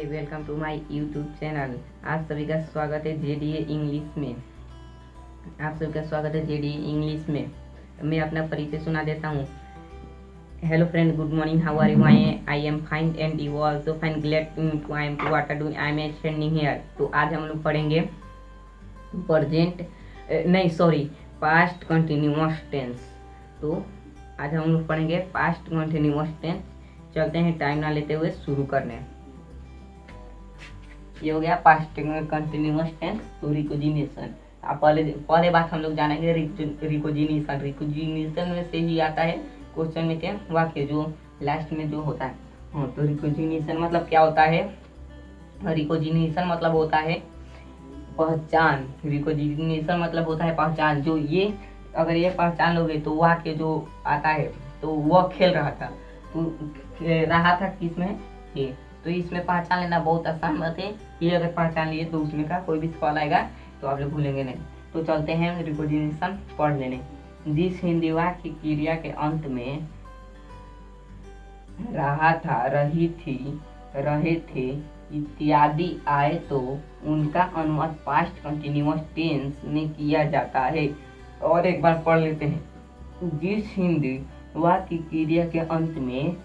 Welcome to my YouTube channel. आप सभी का स्वागत है जेडीए इंग्लिश में। आप सभी का स्वागत है जेडीए इंग्लिश में। मैं अपना परिचय सुना देता हूँ। Hello friend, good morning, how are you? I am fine and you also fine, glad to I am to what are doing, I am standing here. तो आज हम लोग पढ़ेंगे प्रेजेंट नहीं सॉरी पास्ट कंटिन्यूअस टेंस। तो आज हम लोग पढ़ेंगे पास्ट कंटिन्यूअस टेंस। चलते हैं टाइम ना लेते हुए शुरू करने। ये हो गया पास्ट कंटिन्यूअस टेंस। तो रिकोजिनेशन, आप पहले बात हम लोग जानेंगे रिकोजिनेशन। रिकोजिनेशन में से ही आता है क्वेश्चन में क्या वाक्य जो लास्ट में जो होता है। हाँ, तो रिकोजिनेशन मतलब क्या होता है? रिकोजिनेशन मतलब होता है पहचान। रिकोजिनेशन मतलब होता है पहचान। जो ये अगर ये पहचान लोगे तो वाक्य जो आता है तो वह खेल रहा था, तो रहा था किसमें? ये। तो इसमें पहचान लेना बहुत आसान बात है। ये अगर पहचान लिए तो उसमें का कोई भी सवाल आएगा तो आप लोग भूलेंगे नहीं। तो चलते हैं रिकोजिनेशन पढ़ लेने। जिस हिंदी वाक्य क्रिया के अंत में रहा था, रही थी, रहे थे इत्यादि आए तो उनका अनुवाद पास्ट कंटिन्यूअस टेंस में किया जाता है। और एक बार पढ़ लेते हैं। जिस हिंदी वाक्य क्रिया के अंत में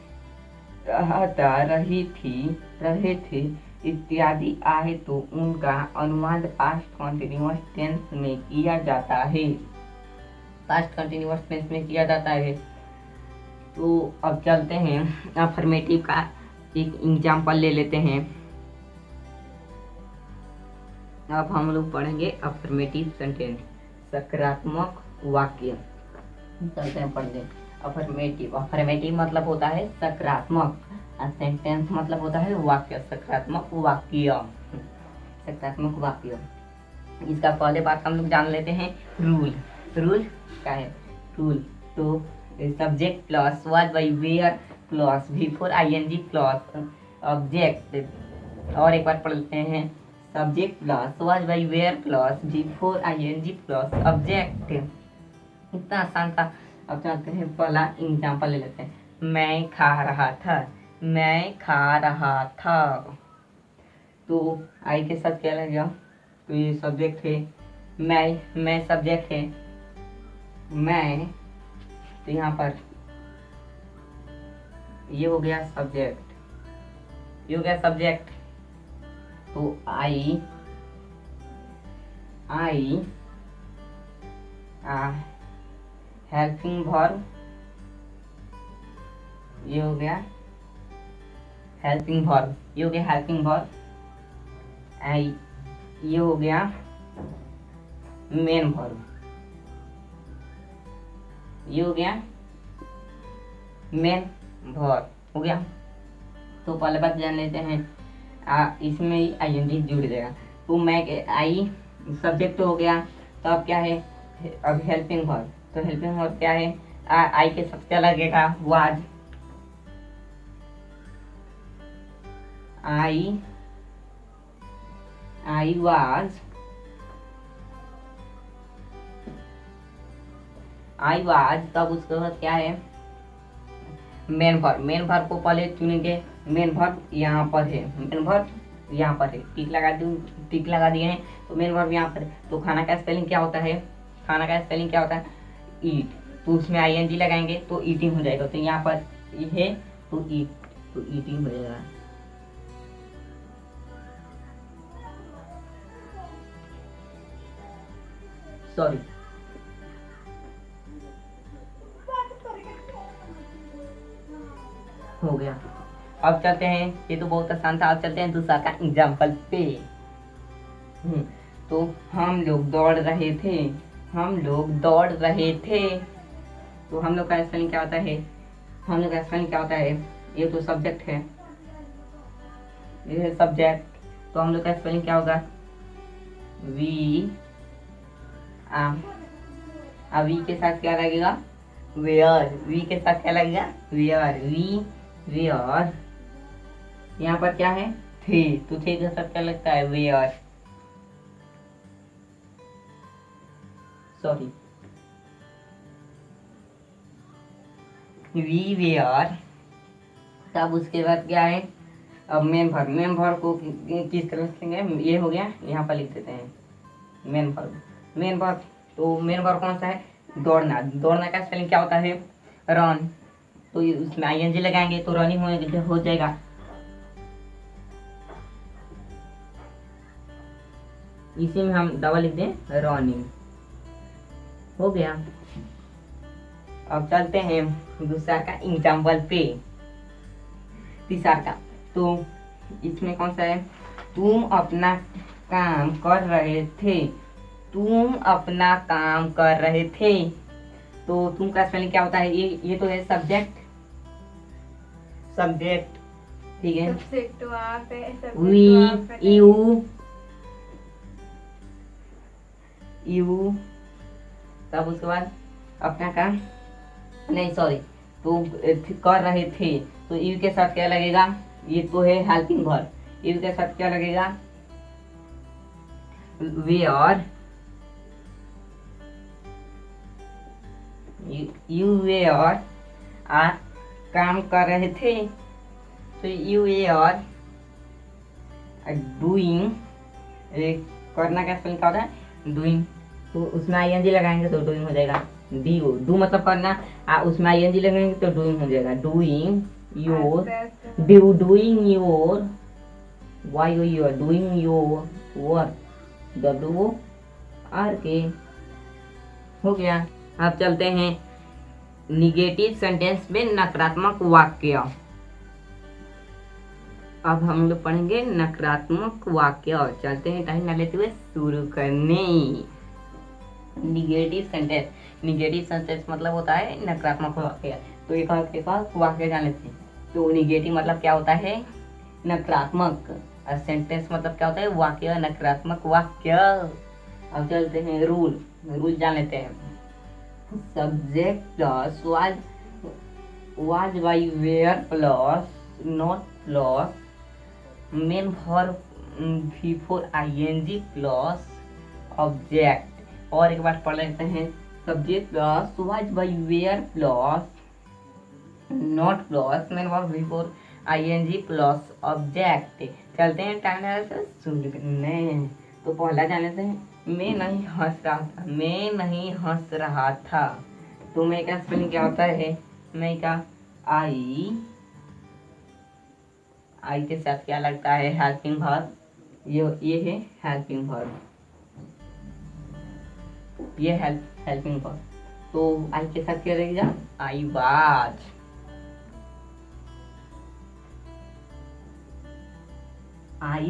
रहा था, रही थी, रहे थे इत्यादि आए तो उनका अनुवाद पास्ट कंटिन्यूअस टेंस में किया जाता है। पास्ट कंटिन्यूअस टेंस में किया जाता है। तो अब चलते हैं अफर्मेटिव का एक एग्जाम्पल ले लेते हैं। अब हम लोग पढ़ेंगे अफर्मेटिव सेंटेंस, सकारात्मक वाक्य। चलते हैं पढ़ने। अफर्मेटिव, अफर्मेटिव मतलब होता है सकारात्मक, सेंटेंस मतलब होता है वाक्य, सकारात्मक वाक्य, सकारात्मक वाक्य। इसका पहले बात हम लोग जान लेते हैं रूल। रूल क्या है? रूल तो subject plus was by were plus V four ING plus object. और एक बार पढ़ लेते हैं। Subject plus was by were plus V four ING plus object. इतना आसान था। अब चलते हैं पहला एग्जाम्पल ले लेते हैं। मैं खा रहा था, मैं खा रहा था। तो आई के साथ क्या लगेगा? तो ये सब्जेक्ट है, मैं सब्जेक्ट है, मैं। तो यहाँ पर ये हो गया सब्जेक्ट, ये हो गया सब्जेक्ट। तो आई हेल्पिंग वर्ब, ये हो गया हेल्पिंग वर्ब, ये हो गया हेल्पिंग वर्ब। आई, ये हो गया मेन वर्ब, ये हो गया मेन वर्ब हो गया। तो पहले बात जान लेते हैं, इसमें ही आईएनजी जुड़ जाएगा। तो मैं आई सब्जेक्ट तो हो गया। तो अब क्या है? अब हेल्पिंग वर्ब। तो हेल्पिंग वर्ब क्या है? आई के साथ क्या लगेगा? वाज। I was. तब उसके बाद क्या है? Main verb. मेन वर्ब को पहले चुनेंगे। मेन वर्ब यहाँ पर है, मेन वर्ब यहाँ पर है। टिक लगा दिए हैं। तो मेन वर्ब यहाँ पर है। तो खाना का स्पेलिंग क्या होता है? खाना का स्पेलिंग क्या होता है? ईट। तो उसमें आईएनजी लगाएंगे तो ईटिंग हो जाएगा। तो यहाँ पर है तो ईट, तो ईटिंग हो जाएगा। सॉरी, हो गया। अब चलते हैं, ये तो बहुत आसान था। अब चलते हैं दूसरा का एग्जाम्पल पे। तो हम लोग दौड़ रहे थे, हम लोग दौड़ रहे थे। तो हम लोग का स्पेलिंग क्या होता है? हम लोग का स्पेलिंग क्या होता है? ये तो सब्जेक्ट है, ये है सब्जेक्ट। तो हम लोग का स्पेलिंग क्या होगा? वी। वी के साथ क्या लगेगा? वेयर। वी के साथ क्या लगेगा? वेयर। We were. यहाँ पर क्या है? थे। तो थे के साथ क्या लगता है? वेयर। Sorry, we were. तब उसके बाद क्या है? अब मेन वर्ब को किस तरह लिखेंगे, ये हो गया, यहाँ पर लिख देते हैं मेन वर्ब। तो मेन वर्ब कौन सा है, दौड़ना का स्पेलिंग क्या होता है, रन। तो उसमें आईएनजी लगाएंगे तो रनिंग हो जाएगा। इसी में हम डबल लिख दें, रनिंग, हो गया। अब चलते हैं दूसरा का एग्जाम्पल पे, तीसरा का। तो इसमें कौन सा है, तुम अपना काम कर रहे थे, तुम अपना काम कर रहे थे। तो तुम का स्पेलिंग क्या होता है, ये तो है सब्जेक्ट, ठीक है, सब्जेक्ट तो आप है, वी यू, तब उसके बाद अपना काम, नहीं सॉरी, तो कर रहे थे, तो यू के साथ क्या लगेगा, ये तो है हेल्पिंग वर्ब, यू के साथ क्या लगेगा, वेयर, यू वेयर आप काम कर रहे थे, तो यू वेयर डूइंग, करना का स्पेलिंग क्या होता है, डूइंग। तो उसमें आईएनजी लगाएंगे तो डूइंग हो जाएगा, डू मतलब करना, उसमें आईएनजी लगाएंगे तो डूइंग हो जाएगा, doing your, doing your, why you are doing your work, WORK, हो गया। अब चलते हैं निगेटिव सेंटेंस में नकारात्मक वाक्य। अब हम लोग पढ़ेंगे नकारात्मक वाक्य। चलते हैं टाइम ना लेते हुए शुरू करने। निगेटिव सेंटेंस मतलब होता है नकारात्मक वाक्य। तो एक वाक्य जान लेते हैं। तो निगेटिव मतलब क्या होता है, नकारात्मक, और सेंटेंस मतलब क्या होता है, वाक्य, नकारात्मक वाक्य। अब चलते हैं रूल जान लेते हैं। Subject plus was by where plus not plus main verb before ing plus object. और एक बार पढ़ लेते हैं, subject plus was by where plus not plus main verb before ing plus object. चलते हैं टाइम से शुरू करने। तो पहला जान लेते हैं, मैं नहीं हंस रहा था। तो मैं का स्पेलिंग क्या होता है, मैं का आई के साथ क्या लगता है, हेल्पिंग वर्ब, ये है हेल्पिंग वर्ब, ये हेल्पिंग वर्ब। तो आई के साथ क्या रहेगा, आई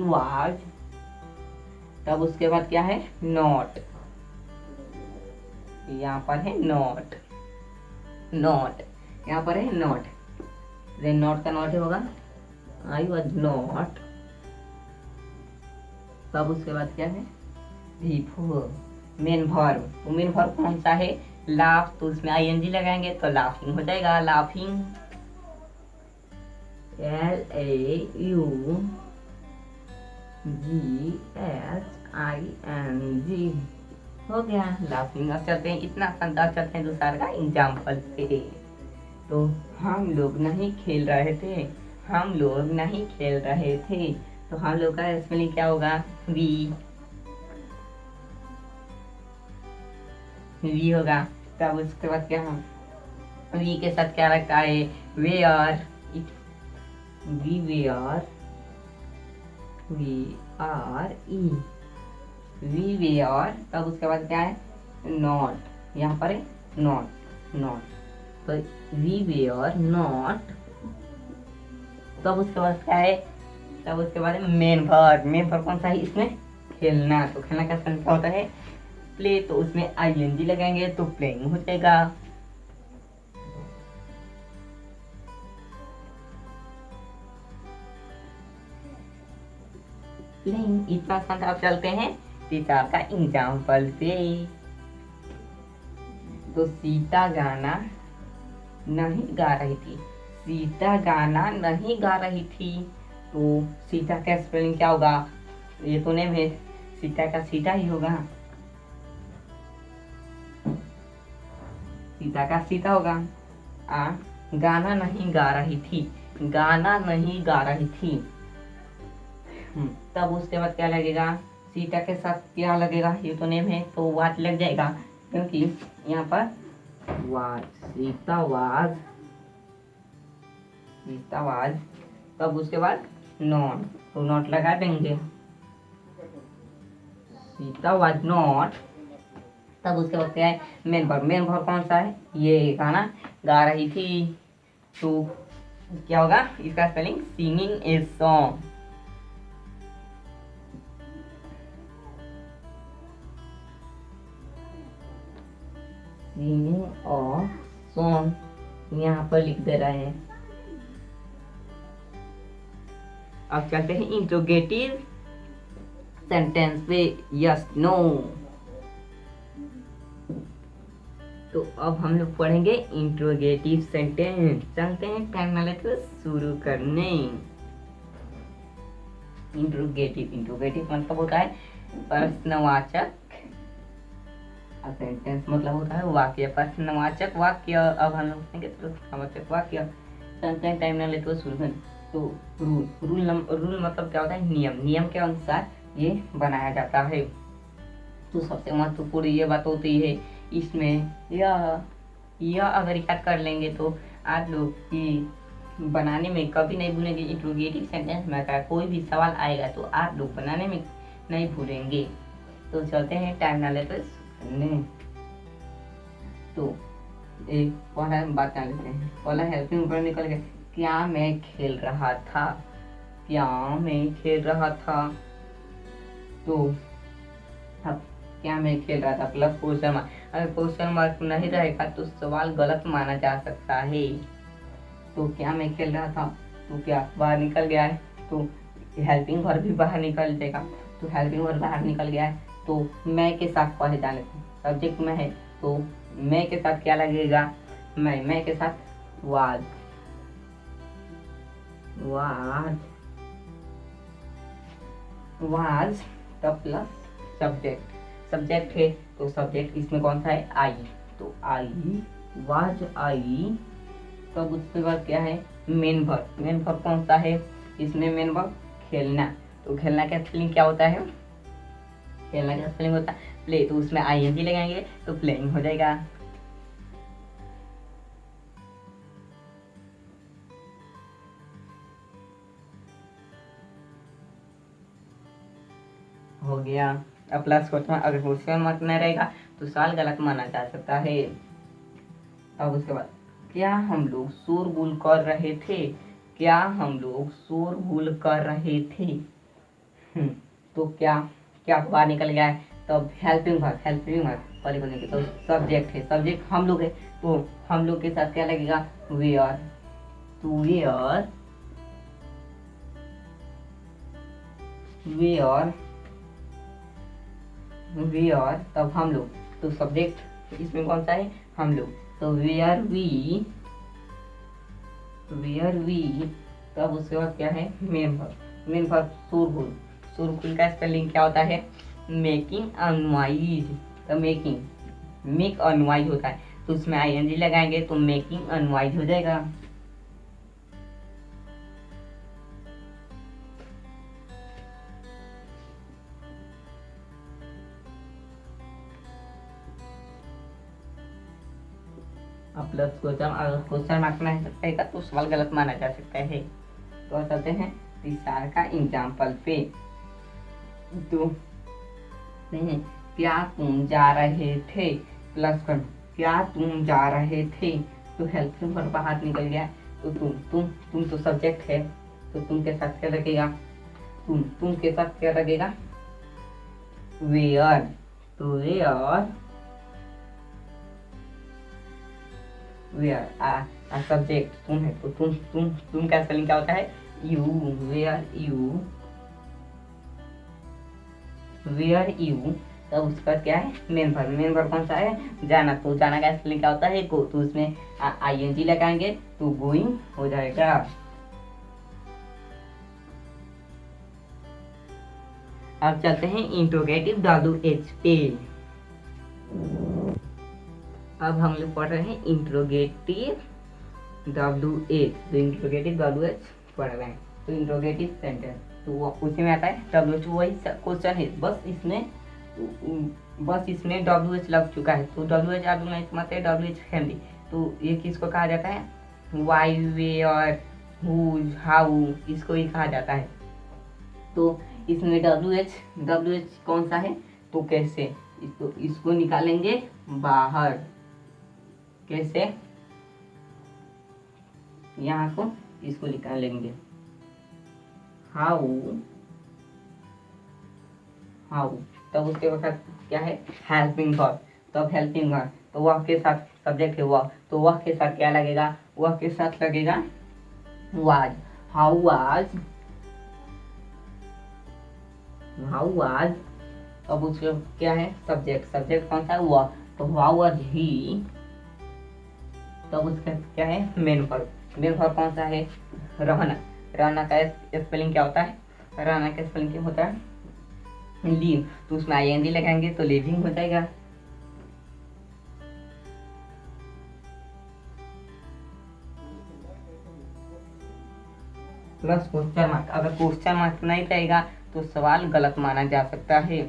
वाज, तब उसके बाद क्या है, नॉट, यहाँ पर है नॉट, यहाँ पर है नॉट, नॉट का नॉट होगा, आई वाज नॉट। तब उसके बाद क्या है, बिफोर मेन वर्ब। तो मेन वर्ब कौन सा है, लाफ, तो उसमें आईएनजी लगाएंगे तो लाफिंग हो जाएगा, लाफिंग, LAUGHING, हो गया लाफिंग। अब चलते हैं, इतना आसान। चलते हैं दूसरा का एग्जाम्पल पे। तो हम लोग नहीं खेल रहे थे, तो हम लोग का स्पेलिंग क्या होगा, वी होगा। तब उसके बाद क्या, वी के साथ क्या लगता है, were, we were, we were. तब उसके बाद क्या है, नॉट, यहाँ पर है नॉट, तो वी वेयर नॉट। तब उसके बाद क्या है, तब उसके बाद मेन वर्ब कौन सा है इसमें, खेलना। तो खेलना का सेंस क्या होता है, प्ले, तो उसमें आईएनजी लगाएंगे तो प्लेइंग हो जाएगा। प्लेइंग, इतना आसान। अब चलते हैं तीसरा का एग्जाम्पल पे। तो सीता गाना नहीं गा रही थी, तो सीता का स्पेलिंग क्या होगा, ये तो नेम है, सीता का सीता ही होगा, सीता का सीता होगा। गाना नहीं गा रही थी, तब उसके बाद क्या लगेगा, सीता के साथ क्या लगेगा, ये तो नेम है तो वाज लग जाएगा, क्योंकि यहाँ पर वाज, सीता वाज। तब उसके बाद नॉट, तो नॉट लगा देंगे, सीता वाज नॉट। तब उसके बाद क्या है, मेन वर्ब कौन सा है, ये गाना गा रही थी, तो क्या होगा इसका spelling, singing a song. Singing और सॉन्ग यहाँ पर लिख दे रहे हैं। अब चलते हैं इंट्रोगेटिव सेंटेंस पे, यस नो। तो अब हम लोग पढ़ेंगे इंट्रोगेटिव सेंटेंस। चलते हैं टर्मिनोलॉजी को शुरू करने। इंट्रोगेटिव मतलब होता है प्रश्नवाचक, सेंटेंस मतलब होता है वाक्य, प्रश्नवाचक वाक्य। अब हम लोग पढ़ेंगे प्रश्नवाचक वाक्य। चलते हैं टर्मिनोलॉजी को शुरू करने। तो रूल मतलब क्या होता है, नियम के अनुसार ये बनाया जाता है। तो सबसे महत्वपूर्ण ये बात होती है इसमें, यह अगर याद कर लेंगे तो आप लोग की बनाने में कभी नहीं भूलेंगे। इंट्रोगेटिव सेंटेंस में अगर कोई भी सवाल आएगा तो आप लोग बनाने में नहीं भूलेंगे। तो चलते हैं टर्मिनोलॉजी करने। तो एक पहला बात जान लेते हैं। पहला हेल्पिंग वर्ब निकल गया, क्या मैं खेल रहा था, क्या मैं खेल रहा था। तो अब क्या मैं खेल रहा था प्लस क्वेश्चन मार्क, अगर क्वेश्चन मार्क नहीं रहेगा तो सवाल गलत माना जा सकता है। तो क्या मैं खेल रहा था, तो क्या बाहर निकल गया है, तो हेल्पिंग वर्ब भी बाहर निकल जाएगा। तो हेल्पिंग वर्ब बाहर निकल गया है, तो मैं के साथ पहले जान लेते हैं। सब्जेक्ट में है तो मैं के साथ क्या लगेगा, मैं के साथ वाज, तब प्लस सब्जेक्ट है तो सब्जेक्ट इसमें कौन सा है, आई। तो आई, वाज आई। तब उसके बाद क्या है, मेन वर्ब कौन सा है इसमें, मेन वर्ब खेलना। तो खेलना का स्पेलिंग क्या होता है, खेलना का स्पेलिंग होता है प्ले, तो उसमें आईएनजी लगाएंगे तो प्लेइंग हो जाएगा। हो गया। अब प्लस क्वेश्चन, अगर क्वेश्चन मार्क नहीं रहेगा तो सवाल गलत माना जा सकता है। अब उसके बाद क्या हम लोग शोरगुल कर रहे थे, क्या हम लोग शोरगुल कर रहे थे। तो क्या बाहर निकल गया है, तब हेल्पिंग वर्ब पहले बोलेंगे। तो सब्जेक्ट है, सब्जेक्ट हम लोग है तो हम लोग के साथ क्या लगेगा, वेयर। तो वेयर तब हम लोग, तो सब्जेक्ट इसमें कौन सा है, हम लोग। तो वेयर वी, तब उसके बाद क्या है, मेन वर्ब शोरगुल का स्पेलिंग क्या होता है, मेकिंग अनवाइज। तो मेक अनवाइज होता है तो उसमें आईएनजी लगाएंगे तो मेकिंग अनवाइज हो जाएगा। अब प्लस क्वेश्चन, अगर क्वेश्चन मार्क नहीं रहेगा तो सवाल गलत माना जा सकता है। तो चलते हैं तीसरा का एग्जाम्पल पे। तो क्या तुम जा रहे थे, प्लस कर, क्या तुम जा रहे थे। तो हेल्पिंग वर्ब बाहर निकल गया, तो तुम तो सब्जेक्ट है तो तुम के साथ क्या लगेगा, तुम के साथ क्या लगेगा, वेयर। तो वेयर सब्जेक्ट तुम है तो तुम का स्पेलिंग क्या होता है, यू। Where you. तब उसका क्या है, मेन वर्ब कौन सा है, जाना। तो जाना का स्पेलिंग क्या होता है, गो। तो उसमें आईएनजी लगाएंगे तो गोइंग हो जाएगा। अब चलते हैं इंट्रोगेटिव WH पे। अब हम लोग पढ़ रहे हैं इंट्रोगेटिव WH। तो इंट्रोगेटिव WH पढ़ रहे हैं। तो इंट्रोगेटिव सेंटेंस, तो वो उसी में आता है WH, वही क्वेश्चन है, बस इसमें WH लग चुका है। तो WH ऑर्गेनाइज मतलब WH फैमिली। तो ये किसको कहा जाता है? वाई, वेयर, हुज, हाउ, इसको ही कहा जाता है। तो इसमें WH कौन सा है? तो कैसे इसको निकालेंगे बाहर, कैसे? यहाँ को इसको निकालेंगे हाउ। तब उसके बाद क्या है? Helping verb. तब हेल्पिंग वर्ब, तो वह के साथ सब्जेक्ट है वह, तो वह के साथ क्या लगेगा? वह के साथ लगेगा वाज। How was. अब उसके क्या है? सब्जेक्ट कौन सा है? वह। तो हाउ वाज ही। तब उसका क्या है? मेन वर्ब कौन सा है? रहना का स्पेलिंग क्या होता है? रहना का स्पेलिंग क्या होता है? लीव। तो उसमें ING लगाएंगे तो लिविंग हो जाएगा। Plus question mark. अगर क्वेश्चन मार्क नहीं रहेगा तो सवाल गलत माना जा सकता है।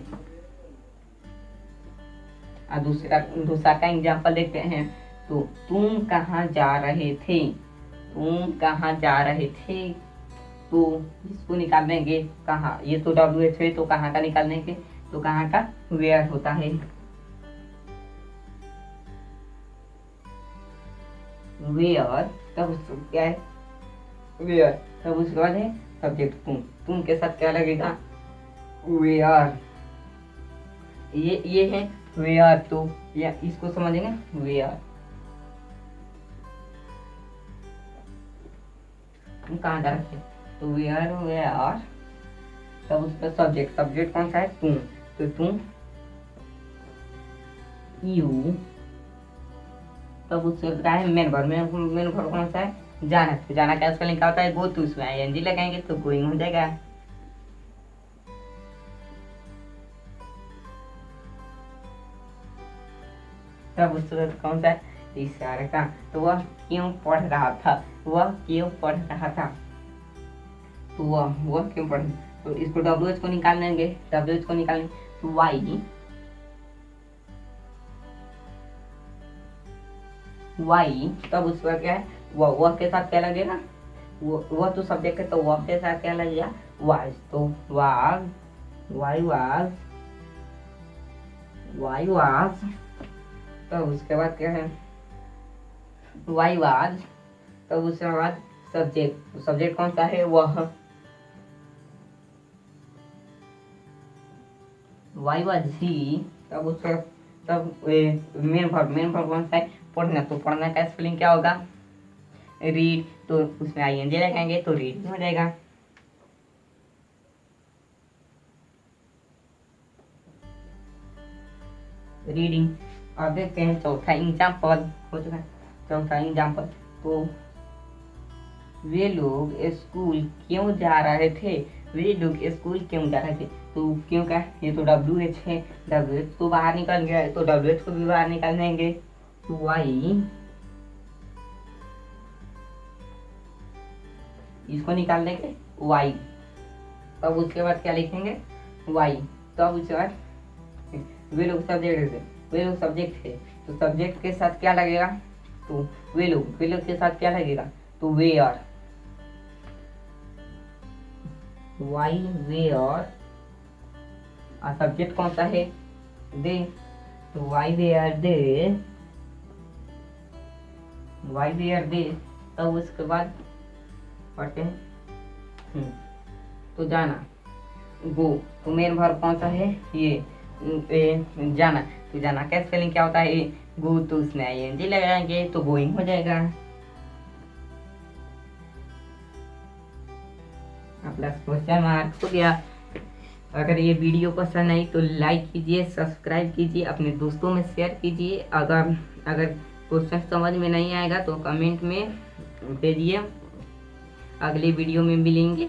दूसरा का एग्जाम्पल देखते हैं। तो तुम कहाँ जा रहे थे? तो इसको निकाल देंगे कहाँ। ये तो WH है, तो कहाँ का निकाल देंगे? तो कहाँ का? वेयर होता है। वेयर, तब उसको क्या है? वेयर। तब उसके बाद है सब्जेक्ट तुम के साथ क्या लगेगा? वेयर। ये है वेयर। तो ये इसको समझेंगे वेयर। तुम कहाँ जा रहे थे? तो वेयर। तब उसका सब्जेक्ट कौन सा है? तुम। तो तुम यू। तब उससे क्या है? मेन वर्ब कौन सा है? जाना। तो जाना का स्पेलिंग क्या होता है? गो। तो उसमें ING लगाएंगे तो गोइंग हो जाएगा। तब उसका कौन सा है? इशारे का। तो वह क्यों पढ़ रहा था? तो वह क्यों पढ़। तो इसको WH को निकाल लेंगे। तो वाई। तब उसका क्या है? वह के साथ क्या लगेगा? वह तो सब्जेक्ट है, तो वह के साथ क्या लगेगा? वाज। तो वाज, वाई वाज। तब उसके बाद क्या है? Why was. तब उसके बाद सब्जेक्ट कौन सा है? वह। Why was he. तब उसका मेन वर्ब कौन सा है? पढ़ना। तो पढ़ना का स्पेलिंग क्या होगा? रीड। तो उसमें ING लगाएंगे तो रीड हो जाएगा। रीडिंग। और देखते हैं चौथा एग्जाम्पल हो चुका है। चौथा एग्जाम्पल। तो वे लोग स्कूल क्यों जा रहे थे? तो क्यों का? ये तो WH है। WH तो बाहर निकल गया है, तो WH को भी बाहर निकाल देंगे। तो वाई, इसको निकाल देंगे वाई। तब उसके बाद क्या लिखेंगे? वाई। तब उसके बाद वे लोग सब्जेक्ट है। तो सब्जेक्ट के साथ क्या लगेगा? तो वे लोग के साथ क्या लगेगा? तो वेयर। Why were. और सब्जेक्ट कौन सा है? दे। तो वाई वेयर दे। तब उसके बाद पढ़ते हैं। तो जाना, गो। तो मेन वर्ब कौन सा है? ये जाना। तो जाना का स्पेलिंग क्या होता है? गो। तो उसमें ING लगाएंगे तो गोइंग हो जाएगा। प्लस क्वेश्चन मार्क हो गया। अगर ये वीडियो पसंद आई तो लाइक कीजिए, सब्सक्राइब कीजिए, अपने दोस्तों में शेयर कीजिए। अगर क्वेश्चन समझ में नहीं आएगा तो कमेंट में भेजिए। अगले वीडियो में मिलेंगे।